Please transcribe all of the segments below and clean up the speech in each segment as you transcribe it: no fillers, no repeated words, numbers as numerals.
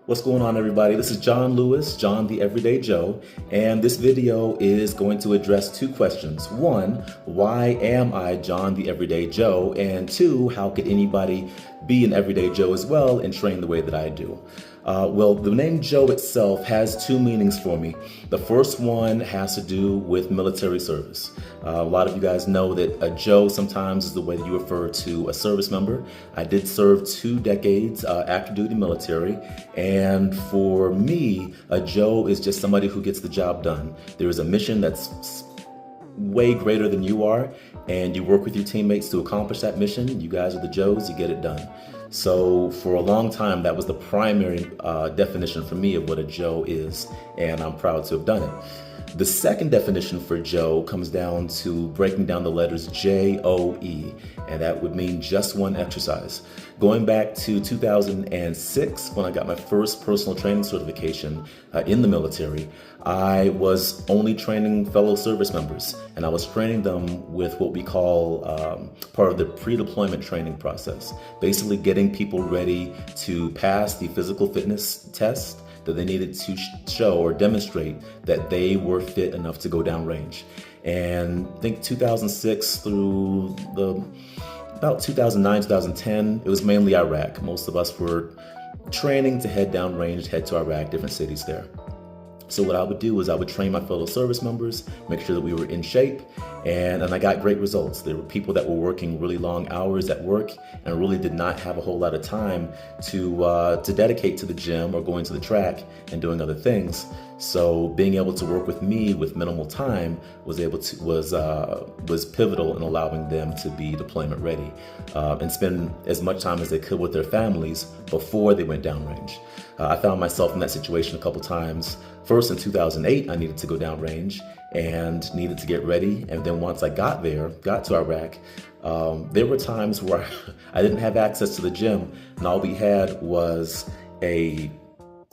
What's going on, everybody? This is John Lewis, John the Everyday Joe, and this video is going to address two questions. One, why am I John the Everyday Joe? And two, how could anybody be an Everyday Joe as well and train the way that I do? Well, the name Joe itself has two meanings for me. The first one has to do with military service. A lot of you guys know that a Joe sometimes is the way that you refer to a service member. I did serve 2 decades active duty military, and for me, a Joe is just somebody who gets the job done. There is a mission that's way greater than you are, and you work with your teammates to accomplish that mission. You guys are the Joes, you get it done. So for a long time, that was the primary definition for me of what a Joe is, and I'm proud to have done it. The second definition for Joe comes down to breaking down the letters J-O-E, and that would mean just one exercise. Going back to 2006, when I got my first personal training certification in the military, I was only training fellow service members, and I was training them with what we call part of the pre-deployment training process, basically getting people ready to pass the physical fitness test that they needed to show or demonstrate that they were fit enough to go downrange. And I think 2006 through about 2009, 2010, it was mainly Iraq. Most of us were training to head downrange, head to Iraq, different cities there. So what I would do is I would train my fellow service members, make sure that we were in shape, and I got great results. There were people that were working really long hours at work and really did not have a whole lot of time to dedicate to the gym or going to the track and doing other things. So being able to work with me with minimal time was pivotal in allowing them to be deployment ready and spend as much time as they could with their families before they went downrange. I found myself in that situation a couple times. First, in 2008, I needed to go downrange and needed to get ready. And then once I got to Iraq, there were times where I didn't have access to the gym, and all we had was a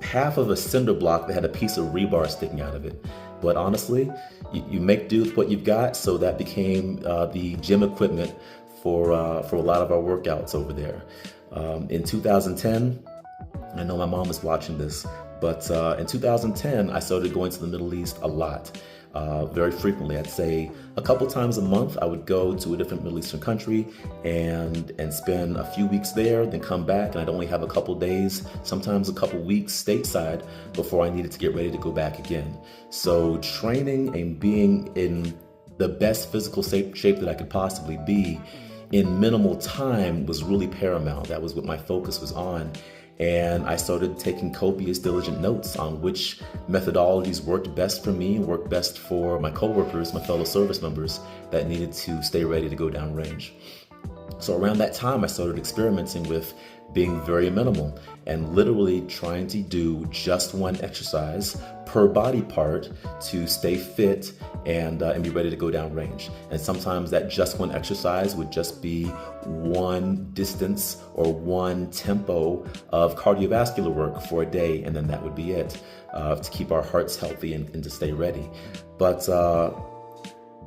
half of a cinder block that had a piece of rebar sticking out of it. But honestly, you make do with what you've got, so that became the gym equipment for a lot of our workouts over there. In 2010, I know my mom is watching this, but in 2010, I started going to the Middle East a lot, very frequently. I'd say a couple times a month, I would go to a different Middle Eastern country and spend a few weeks there, then come back, and I'd only have a couple days, sometimes a couple weeks stateside before I needed to get ready to go back again. So training and being in the best physical shape that I could possibly be in minimal time was really paramount. That was what my focus was on. And I started taking copious, diligent notes on which methodologies worked best for me, worked best for my coworkers, my fellow service members that needed to stay ready to go downrange. So around that time, I started experimenting with being very minimal and literally trying to do just one exercise per body part to stay fit and be ready to go downrange. And sometimes that just one exercise would just be one distance or one tempo of cardiovascular work for a day, and then that would be it to keep our hearts healthy and to stay ready. But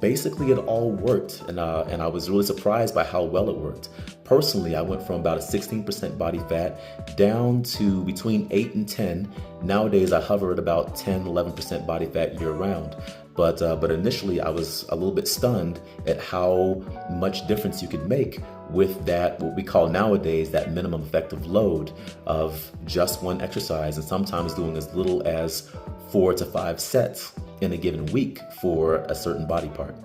basically, it all worked, and I was really surprised by how well it worked. Personally, I went from about a 16% body fat down to between 8 and 10. Nowadays, I hover at about 10, 11% body fat year round. But initially, I was a little bit stunned at how much difference you could make with that, what we call nowadays, that minimum effective load of just one exercise, and sometimes doing as little as 4 to 5 sets in a given week for a certain body part.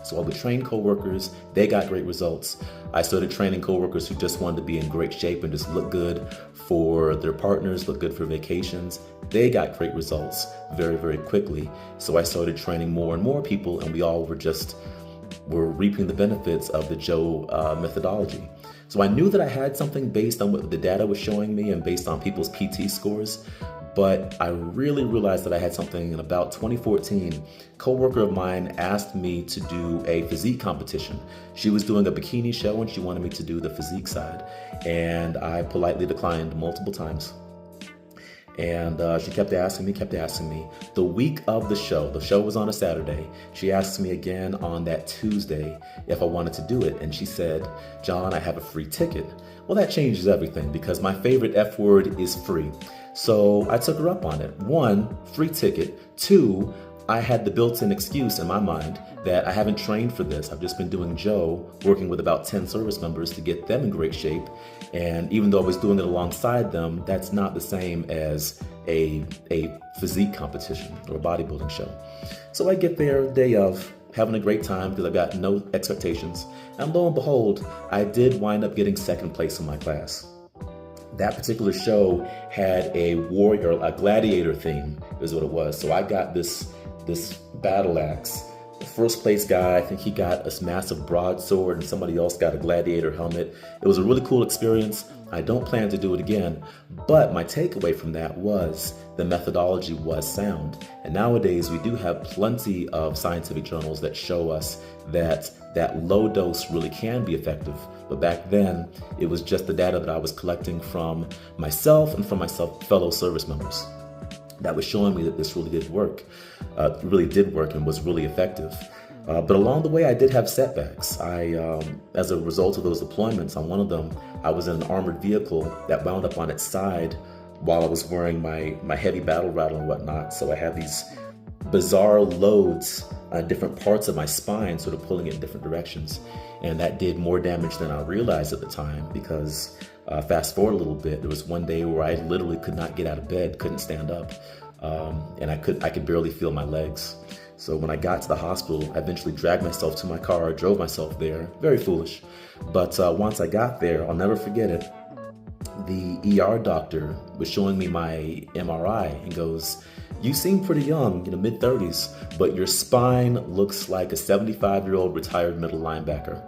So I would train coworkers, they got great results. I started training coworkers who just wanted to be in great shape and just look good for their partners, look good for vacations. They got great results very, very quickly. So I started training more and more people, and we all were reaping the benefits of the Joe methodology. So I knew that I had something based on what the data was showing me and based on people's PT scores. But I really realized that I had something in about 2014. A coworker of mine asked me to do a physique competition. She was doing a bikini show and she wanted me to do the physique side. And I politely declined multiple times. And she kept asking me. The week of the show was on a Saturday. She asked me again on that Tuesday if I wanted to do it. And she said, "John, I have a free ticket." Well, that changes everything because my favorite F word is free. So I took her up on it. One, free ticket. Two, I had the built-in excuse in my mind that I haven't trained for this. I've just been doing J.O.E, working with about 10 service members to get them in great shape. And even though I was doing it alongside them, that's not the same as a physique competition or a bodybuilding show. So I get there day of, having a great time because I've got no expectations. And lo and behold, I did wind up getting second place in my class. That particular show had a warrior, a gladiator theme is what it was. So I got this battle axe. The first place guy, I think he got a massive broadsword and somebody else got a gladiator helmet. It was a really cool experience. I don't plan to do it again, but my takeaway from that was the methodology was sound. And nowadays we do have plenty of scientific journals that show us that low dose really can be effective. But back then, it was just the data that I was collecting from myself and from my fellow service members that was showing me that this really did work, and was really effective. But along the way, I did have setbacks. As a result of those deployments, on one of them, I was in an armored vehicle that wound up on its side while I was wearing my heavy battle rattle and whatnot. So I had these bizarre loads on different parts of my spine, sort of pulling it in different directions. And that did more damage than I realized at the time because fast forward a little bit, there was one day where I literally could not get out of bed, couldn't stand up, and I could barely feel my legs. So when I got to the hospital, I eventually dragged myself to my car, drove myself there, very foolish. But once I got there, I'll never forget it. The ER doctor was showing me my MRI and goes, "You seem pretty young, mid-30s, but your spine looks like a 75-year-old retired middle linebacker."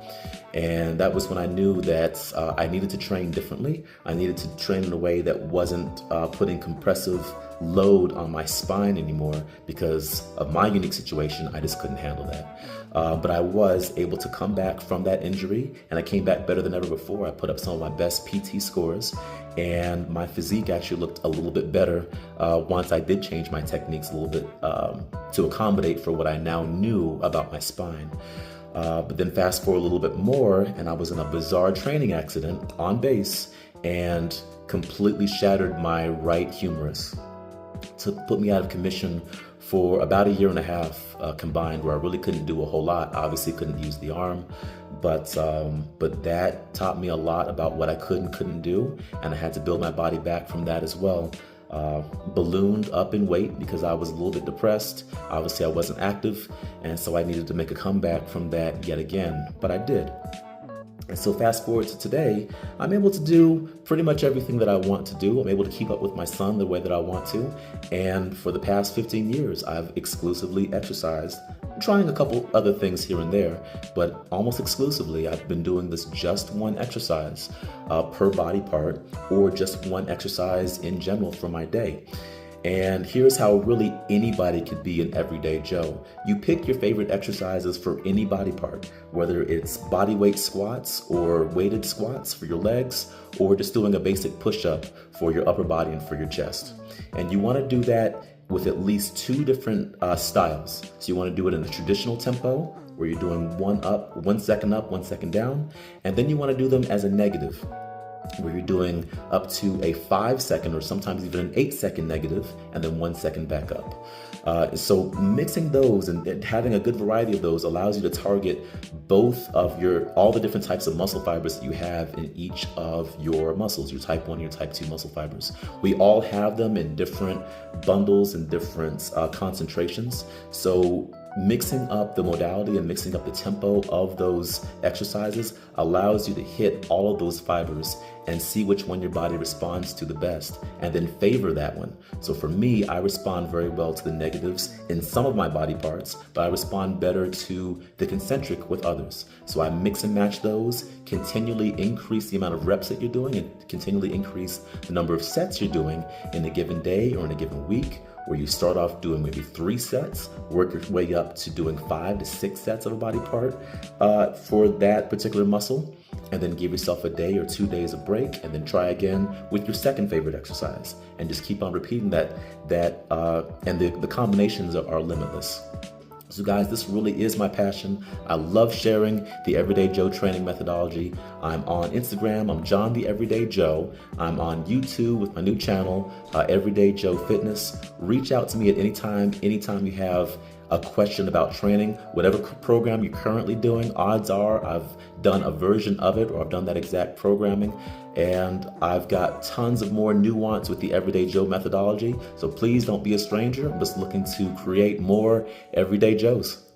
And that was when I knew that I needed to train differently. I needed to train in a way that wasn't putting compressive load on my spine anymore because of my unique situation. I just couldn't handle that. But I was able to come back from that injury, and I came back better than ever before. I put up some of my best PT scores, and my physique actually looked a little bit better once I did change my techniques a little bit to accommodate for what I now knew about my spine. But then fast forward a little bit more, and I was in a bizarre training accident on base and completely shattered my right humerus. To put me out of commission for about a year and a half combined, where I really couldn't do a whole lot. Obviously couldn't use the arm, but that taught me a lot about what I could and couldn't do, and I had to build my body back from that as well. Ballooned up in weight because I was a little bit depressed. Obviously I wasn't active, and so I needed to make a comeback from that yet again, but I did. And so fast forward to today, I'm able to do pretty much everything that I want to do. I'm able to keep up with my son the way that I want to. And for the past 15 years, I've exclusively exercised. I'm trying a couple other things here and there, but almost exclusively, I've been doing this just one exercise per body part, or just one exercise in general for my day. And here's how really anybody could be an everyday Joe. You pick your favorite exercises for any body part, whether it's body weight squats or weighted squats for your legs, or just doing a basic push-up for your upper body and for your chest. And you want to do that with at least two different styles. So you want to do it in a traditional tempo, where you're doing 1 second up, 1 second down. And then you want to do them as a negative, where you're doing up to a 5 second or sometimes even an 8 second negative, and then 1 second back up. So mixing those and having a good variety of those allows you to target both of all the different types of muscle fibers that you have in each of your muscles, your type 1 and your type 2 muscle fibers. We all have them in different bundles and different concentrations. So mixing up the modality and mixing up the tempo of those exercises allows you to hit all of those fibers and see which one your body responds to the best, and then favor that one. So for me, I respond very well to the negatives in some of my body parts, but I respond better to the concentric with others. So I mix and match those, continually increase the amount of reps that you're doing, and continually increase the number of sets you're doing in a given day or in a given week, where you start off doing maybe 3 sets, work your way up to doing 5 to 6 sets of a body part for that particular muscle, and then give yourself a day or 2 days of break, and then try again with your second favorite exercise, and just keep on repeating that and the combinations are limitless. So guys, this really is my passion. I love sharing the Everyday Joe training methodology. I'm on Instagram, I'm John the Everyday Joe. I'm on YouTube with my new channel, Everyday Joe Fitness. Reach out to me at anytime you have a question about training, whatever program you're currently doing. Odds are I've done a version of it, or I've done that exact programming, and I've got tons of more nuance with the Everyday Joe methodology. So please don't be a stranger. I'm just looking to create more Everyday Joes.